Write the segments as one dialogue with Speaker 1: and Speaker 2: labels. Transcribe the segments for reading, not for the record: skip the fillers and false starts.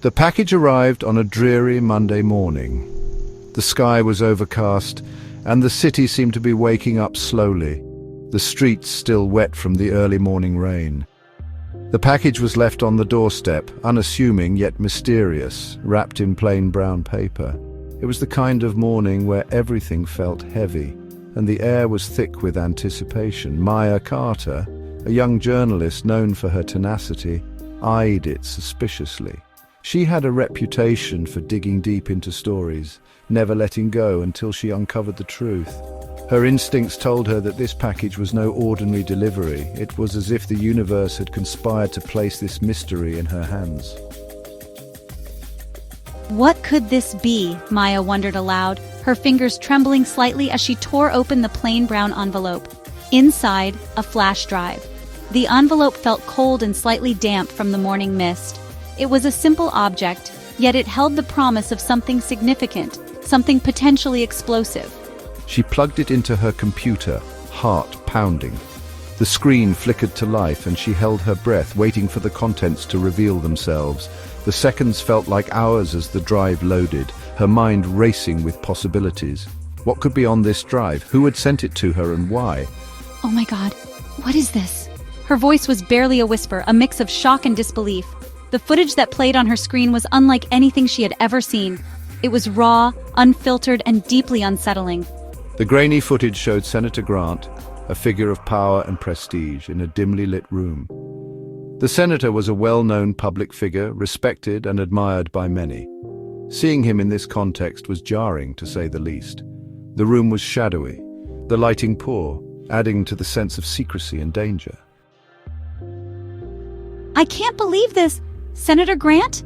Speaker 1: The package arrived on a dreary Monday morning. The sky was overcast, and the city seemed to be waking up slowly, the streets still wet from the early morning rain. The package was left on the doorstep, unassuming yet mysterious, wrapped in plain brown paper. It was the kind of morning where everything felt heavy, and the air was thick with anticipation. Maya Carter, a young journalist known for her tenacity, eyed it suspiciously. She had a reputation for digging deep into stories, never letting go until she uncovered the truth. Her instincts told her that this package was no ordinary delivery. It was as if the universe had conspired to place this mystery in her hands.
Speaker 2: What could this be? Maya wondered aloud, her fingers trembling slightly as she tore open the plain brown envelope. Inside, a flash drive. The envelope felt cold and slightly damp from the morning mist. It was a simple object, yet it held the promise of something significant, something potentially explosive.
Speaker 1: She plugged it into her computer, heart pounding. The screen flickered to life and she held her breath, waiting for the contents to reveal themselves. The seconds felt like hours as the drive loaded, her mind racing with possibilities. What could be on this drive? Who had sent it to her and why?
Speaker 2: Oh my God, what is this? Her voice was barely a whisper, a mix of shock and disbelief. The footage that played on her screen was unlike anything she had ever seen. It was raw, unfiltered, and deeply unsettling.
Speaker 1: The grainy footage showed Senator Grant, a figure of power and prestige, in a dimly lit room. The senator was a well-known public figure, respected and admired by many. Seeing him in this context was jarring, to say the least. The room was shadowy, the lighting poor, adding to the sense of secrecy and danger.
Speaker 2: I can't believe this! Senator Grant?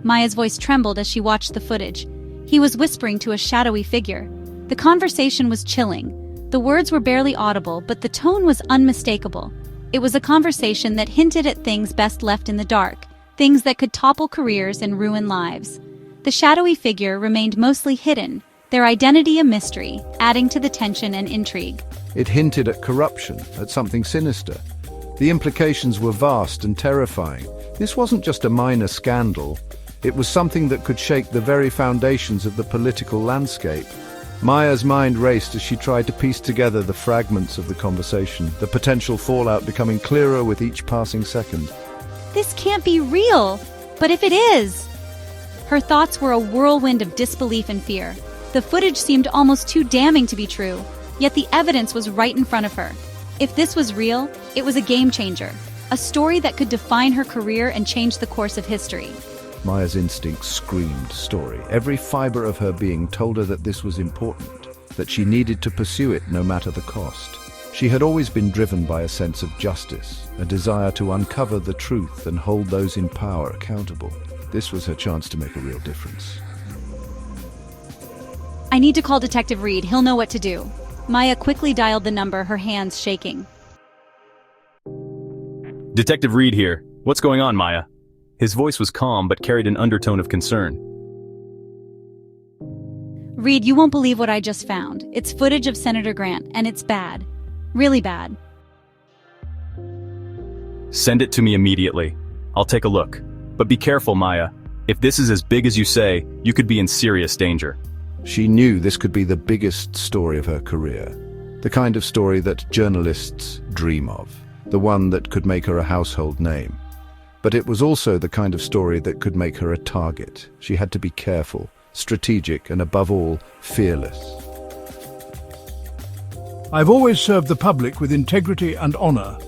Speaker 2: Maya's voice trembled as she watched the footage. He was whispering to a shadowy figure. The conversation was chilling. The words were barely audible, but the tone was unmistakable. It was a conversation that hinted at things best left in the dark, things that could topple careers and ruin lives. The shadowy figure remained mostly hidden, their identity a mystery, adding to the tension and intrigue.
Speaker 1: It hinted at corruption, at something sinister. The implications were vast and terrifying. This wasn't just a minor scandal. It was something that could shake the very foundations of the political landscape. Maya's mind raced as she tried to piece together the fragments of the conversation, the potential fallout becoming clearer with each passing second.
Speaker 2: This can't be real! But if it is! Her thoughts were a whirlwind of disbelief and fear. The footage seemed almost too damning to be true, yet the evidence was right in front of her. If this was real, it was a game changer. A story that could define her career and change the course of history.
Speaker 1: Maya's instincts screamed story. Every fiber of her being told her that this was important, that she needed to pursue it no matter the cost. She had always been driven by a sense of justice, a desire to uncover the truth and hold those in power accountable. This was her chance to make a real difference.
Speaker 2: I need to call Detective Reed. He'll know what to do. Maya quickly dialed the number, her hands shaking.
Speaker 3: Detective Reed here. What's going on, Maya? His voice was calm but carried an undertone of concern.
Speaker 2: Reed, you won't believe what I just found. It's footage of Senator Grant, and it's bad. Really bad.
Speaker 3: Send it to me immediately. I'll take a look. But be careful, Maya. If this is as big as you say, you could be in serious danger.
Speaker 1: She knew this could be the biggest story of her career. The kind of story that journalists dream of. The one that could make her a household name. But it was also the kind of story that could make her a target. She had to be careful, strategic, and above all, fearless.
Speaker 4: I've always served the public with integrity and honor.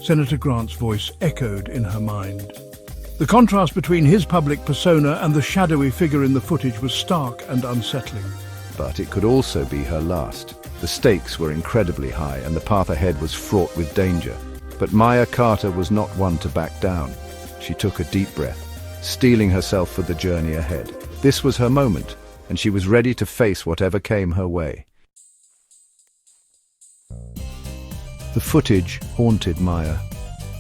Speaker 4: Senator Grant's voice echoed in her mind. The contrast between his public persona and the shadowy figure in the footage was stark and unsettling.
Speaker 1: But it could also be her last. The stakes were incredibly high and the path ahead was fraught with danger. But Maya Carter was not one to back down. She took a deep breath, steeling herself for the journey ahead. This was her moment, and she was ready to face whatever came her way. The footage haunted Maya.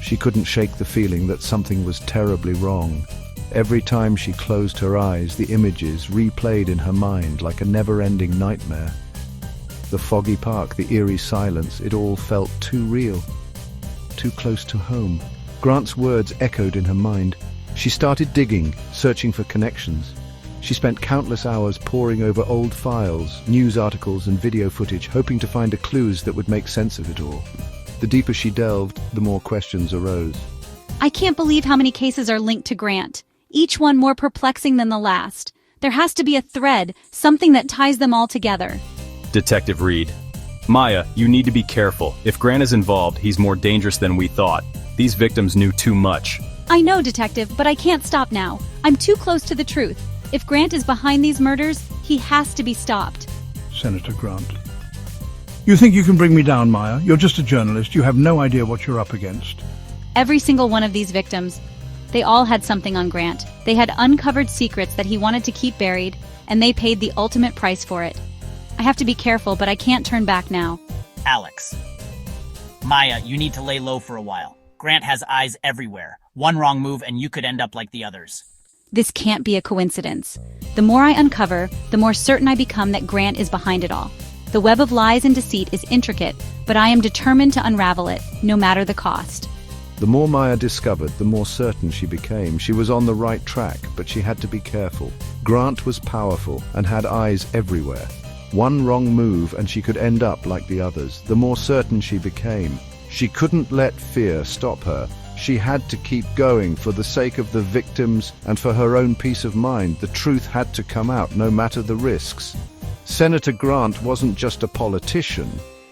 Speaker 1: She couldn't shake the feeling that something was terribly wrong. Every time she closed her eyes, the images replayed in her mind like a never-ending nightmare. The foggy park, the eerie silence, it all felt too real, too close to home. Grant's words echoed in her mind. She started digging, searching for connections. She spent countless hours poring over old files, news articles and video footage, hoping to find clues that would make sense of it all. The deeper she delved, the more questions arose.
Speaker 2: I can't believe how many cases are linked to Grant, each one more perplexing than the last. There has to be a thread, something that ties them all together.
Speaker 3: Detective Reed. Maya, you need to be careful. If Grant is involved, he's more dangerous than we thought. These victims knew too much.
Speaker 2: I know, Detective, but I can't stop now. I'm too close to the truth. If Grant is behind these murders, he has to be stopped.
Speaker 4: Senator Grant. You think you can bring me down, Maya? You're just a journalist. You have no idea what you're up against.
Speaker 2: Every single one of these victims, they all had something on Grant. They had uncovered secrets that he wanted to keep buried, and they paid the ultimate price for it. I have to be careful, but I can't turn back now.
Speaker 5: Alex. Maya, you need to lay low for a while. Grant has eyes everywhere. One wrong move and you could end up like the others.
Speaker 2: This can't be a coincidence. The more I uncover, the more certain I become that Grant is behind it all. The web of lies and deceit is intricate, but I am determined to unravel it, no matter the cost.
Speaker 1: The more Maya discovered, the more certain she became. She was on the right track, but she had to be careful. Grant was powerful and had eyes everywhere. One wrong move and she could end up like the others. The more certain she became, she couldn't let fear stop her. She had to keep going for the sake of the victims and for her own peace of mind. The truth had to come out, no matter the risks. Senator Grant wasn't just a politician.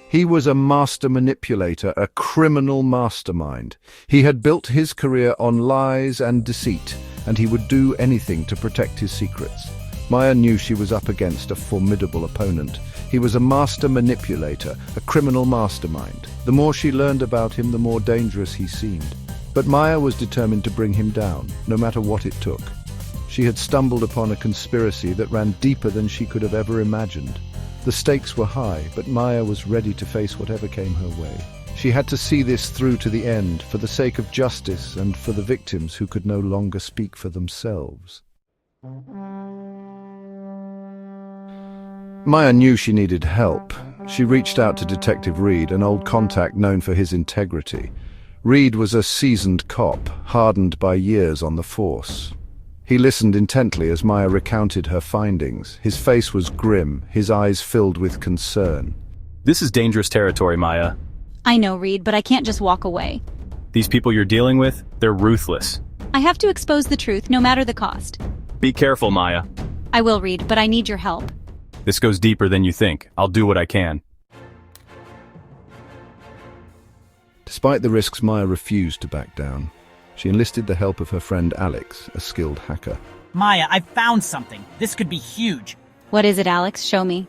Speaker 1: He was a master manipulator, a criminal mastermind. He had built his career on lies and deceit, and he would do anything to protect his secrets. Maya knew she was up against a formidable opponent. He was a master manipulator, a criminal mastermind. The more she learned about him, the more dangerous he seemed. But Maya was determined to bring him down, no matter what it took. She had stumbled upon a conspiracy that ran deeper than she could have ever imagined. The stakes were high, but Maya was ready to face whatever came her way. She had to see this through to the end, for the sake of justice and for the victims who could no longer speak for themselves. Maya knew she needed help. She reached out to Detective Reed, an old contact known for his integrity. Reed was a seasoned cop, hardened by years on the force. He listened intently as Maya recounted her findings. His face was grim, his eyes filled with concern.
Speaker 3: This is dangerous territory, Maya.
Speaker 2: I know, Reed, but I can't just walk away.
Speaker 3: These people you're dealing with, they're ruthless.
Speaker 2: I have to expose the truth, no matter the cost.
Speaker 3: Be careful, Maya.
Speaker 2: I will, Reed, but I need your help.
Speaker 3: This goes deeper than you think. I'll do what I can.
Speaker 1: Despite the risks, Maya refused to back down. She enlisted the help of her friend Alex, a skilled hacker.
Speaker 5: Maya, I found something. This could be huge.
Speaker 2: What is it, Alex? Show me.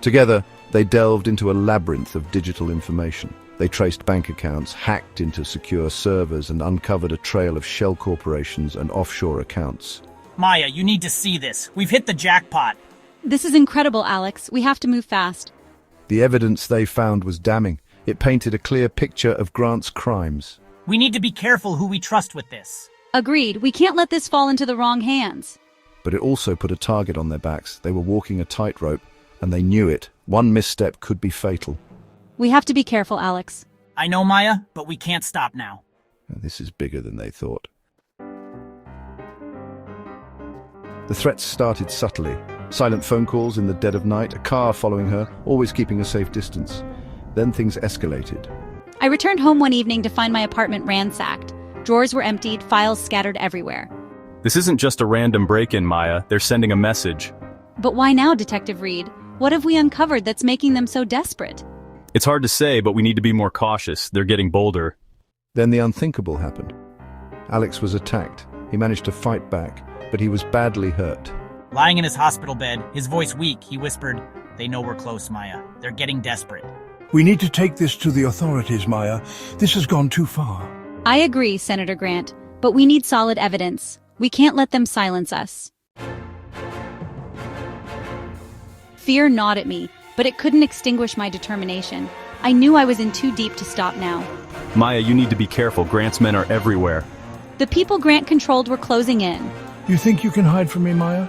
Speaker 1: Together, they delved into a labyrinth of digital information. They traced bank accounts, hacked into secure servers, and uncovered a trail of shell corporations and offshore accounts.
Speaker 5: Maya, you need to see this. We've hit the jackpot.
Speaker 2: This is incredible, Alex. We have to move fast.
Speaker 1: The evidence they found was damning. It painted a clear picture of Grant's crimes.
Speaker 5: We need to be careful who we trust with this.
Speaker 2: Agreed. We can't let this fall into the wrong hands.
Speaker 1: But it also put a target on their backs. They were walking a tightrope, and they knew it. One misstep could be fatal.
Speaker 2: We have to be careful, Alex.
Speaker 5: I know, Maya, but we can't stop now.
Speaker 1: This is bigger than they thought. The threats started subtly. Silent phone calls in the dead of night, a car following her, always keeping a safe distance. Then things escalated.
Speaker 2: I returned home one evening to find my apartment ransacked. Drawers were emptied, files scattered everywhere.
Speaker 3: This isn't just a random break-in, Maya. They're sending a message.
Speaker 2: But why now, Detective Reed? What have we uncovered that's making them so desperate?
Speaker 3: It's hard to say, but we need to be more cautious. They're getting bolder.
Speaker 1: Then the unthinkable happened. Alex was attacked. He managed to fight back, but he was badly hurt.
Speaker 5: Lying in his hospital bed, his voice weak, he whispered, "They know we're close, Maya. They're getting desperate."
Speaker 4: We need to take this to the authorities, Maya. This has gone too far.
Speaker 2: I agree, Senator Grant, but we need solid evidence. We can't let them silence us. Fear gnawed at me, but it couldn't extinguish my determination. I knew I was in too deep to stop now.
Speaker 3: Maya, you need to be careful. Grant's men are everywhere.
Speaker 2: The people Grant controlled were closing in.
Speaker 4: You think you can hide from me, Maya?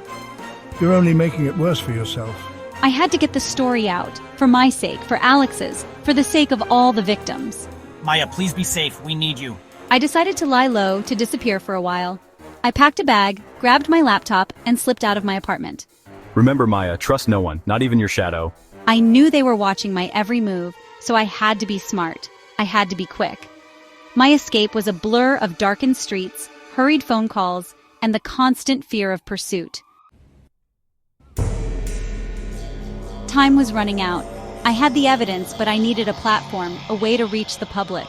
Speaker 4: You're only making it worse for yourself.
Speaker 2: I had to get the story out, for my sake, for Alex's, for the sake of all the victims.
Speaker 5: Maya, please be safe. We need you.
Speaker 2: I decided to lie low, to disappear for a while. I packed a bag, grabbed my laptop, and slipped out of my apartment.
Speaker 3: Remember, Maya, trust no one, not even your shadow.
Speaker 2: I knew they were watching my every move, so I had to be smart. I had to be quick. My escape was a blur of darkened streets, hurried phone calls, and the constant fear of pursuit. Time was running out. I had the evidence, but I needed a platform, a way to reach the public.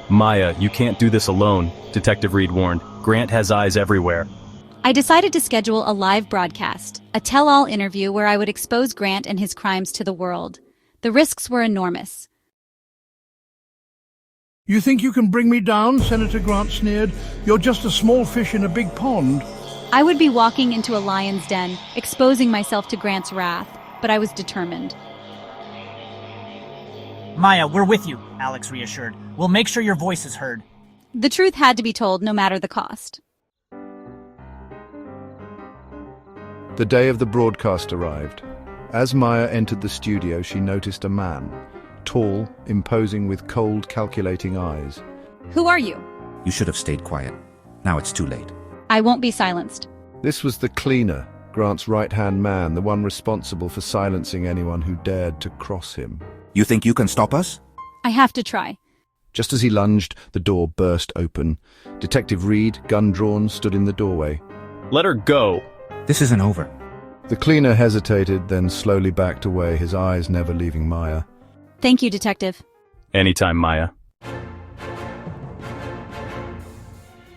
Speaker 3: Maya, you can't do this alone, Detective Reed warned. Grant has eyes everywhere.
Speaker 2: I decided to schedule a live broadcast, a tell-all interview where I would expose Grant and his crimes to the world. The risks were enormous.
Speaker 4: You think you can bring me down? Senator Grant sneered. You're just a small fish in a big pond.
Speaker 2: I would be walking into a lion's den, exposing myself to Grant's wrath, but I was determined.
Speaker 5: Maya, we're with you, Alex reassured. We'll make sure your voice is heard.
Speaker 2: The truth had to be told, no matter the cost.
Speaker 1: The day of the broadcast arrived. As Maya entered the studio, she noticed a man, tall, imposing with cold, calculating eyes.
Speaker 2: Who are you?
Speaker 6: You should have stayed quiet. Now it's too late.
Speaker 2: I won't be silenced.
Speaker 1: This was the cleaner, Grant's right-hand man, the one responsible for silencing anyone who dared to cross him.
Speaker 6: You think you can stop us?
Speaker 2: I have to try.
Speaker 1: Just as he lunged, the door burst open. Detective Reed, gun drawn, stood in the doorway.
Speaker 3: Let her go.
Speaker 6: This isn't over.
Speaker 1: The cleaner hesitated, then slowly backed away, his eyes never leaving Maya.
Speaker 2: Thank you, Detective.
Speaker 3: Anytime, Maya.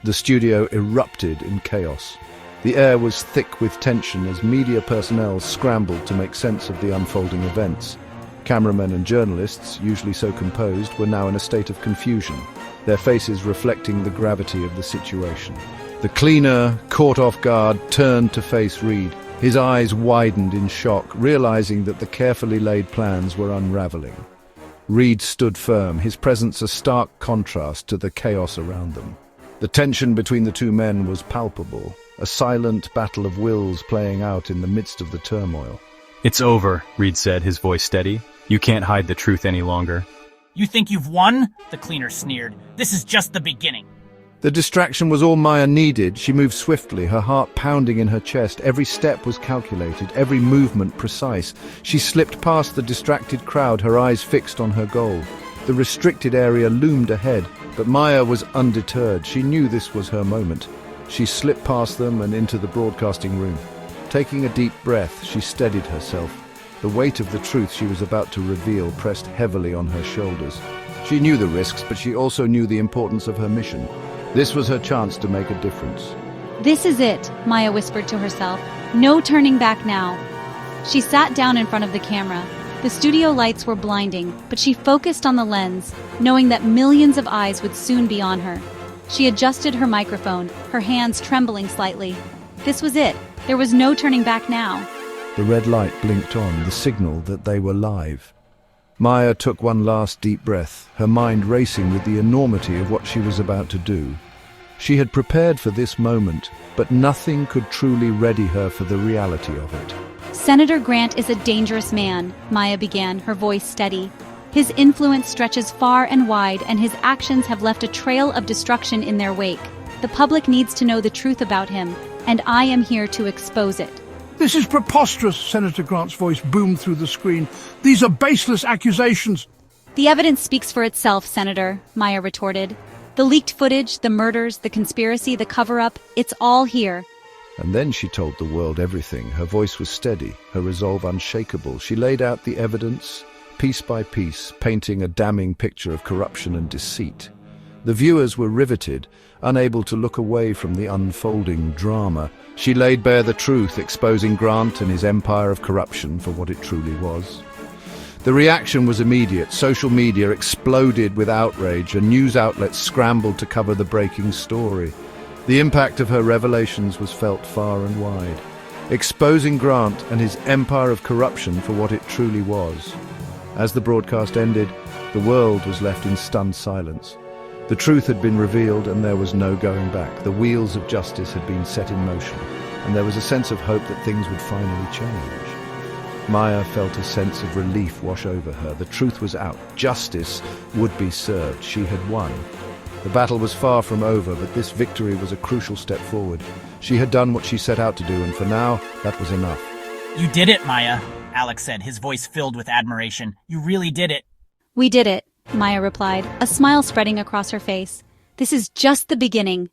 Speaker 1: The studio erupted in chaos. The air was thick with tension as media personnel scrambled to make sense of the unfolding events. Cameramen and journalists, usually so composed, were now in a state of confusion, their faces reflecting the gravity of the situation. The cleaner, caught off guard, turned to face Reed. His eyes widened in shock, realizing that the carefully laid plans were unraveling. Reed stood firm, his presence a stark contrast to the chaos around them. The tension between the two men was palpable, a silent battle of wills playing out in the midst of the turmoil.
Speaker 3: It's over, Reed said, his voice steady. You can't hide the truth any longer.
Speaker 5: You think you've won? The cleaner sneered. This is just the beginning.
Speaker 1: The distraction was all Maya needed. She moved swiftly, her heart pounding in her chest. Every step was calculated, every movement precise. She slipped past the distracted crowd, her eyes fixed on her goal. The restricted area loomed ahead, but Maya was undeterred. She knew this was her moment. She slipped past them and into the broadcasting room. Taking a deep breath, she steadied herself. The weight of the truth she was about to reveal pressed heavily on her shoulders. She knew the risks, but she also knew the importance of her mission. This was her chance to make a difference.
Speaker 2: This is it, Maya whispered to herself. No turning back now. She sat down in front of the camera. The studio lights were blinding, but she focused on the lens, knowing that millions of eyes would soon be on her. She adjusted her microphone, her hands trembling slightly. This was it. There was no turning back now.
Speaker 1: The red light blinked on, the signal that they were live. Maya took one last deep breath, her mind racing with the enormity of what she was about to do. She had prepared for this moment, but nothing could truly ready her for the reality of it.
Speaker 2: Senator Grant is a dangerous man, Maya began, her voice steady. His influence stretches far and wide, and his actions have left a trail of destruction in their wake. The public needs to know the truth about him, and I am here to expose it.
Speaker 4: This is preposterous, Senator Grant's voice boomed through the screen. These are baseless accusations.
Speaker 2: The evidence speaks for itself, Senator, Maya retorted. The leaked footage, the murders, the conspiracy, the cover-up, it's all here.
Speaker 1: And then she told the world everything. Her voice was steady, her resolve unshakable. She laid out the evidence, piece by piece, painting a damning picture of corruption and deceit. The viewers were riveted, unable to look away from the unfolding drama. She laid bare the truth, exposing Grant and his empire of corruption for what it truly was. The reaction was immediate. Social media exploded with outrage, and news outlets scrambled to cover the breaking story. The impact of her revelations was felt far and wide, exposing Grant and his empire of corruption for what it truly was. As the broadcast ended, the world was left in stunned silence. The truth had been revealed, and there was no going back. The wheels of justice had been set in motion, and there was a sense of hope that things would finally change. Maya felt a sense of relief wash over her. The truth was out. Justice would be served. She had won. The battle was far from over, but this victory was a crucial step forward. She had done what she set out to do, and for now, that was enough.
Speaker 5: You did it, Maya, Alex said, his voice filled with admiration. You really did it.
Speaker 2: We did it, Maya replied, a smile spreading across her face. This is just the beginning.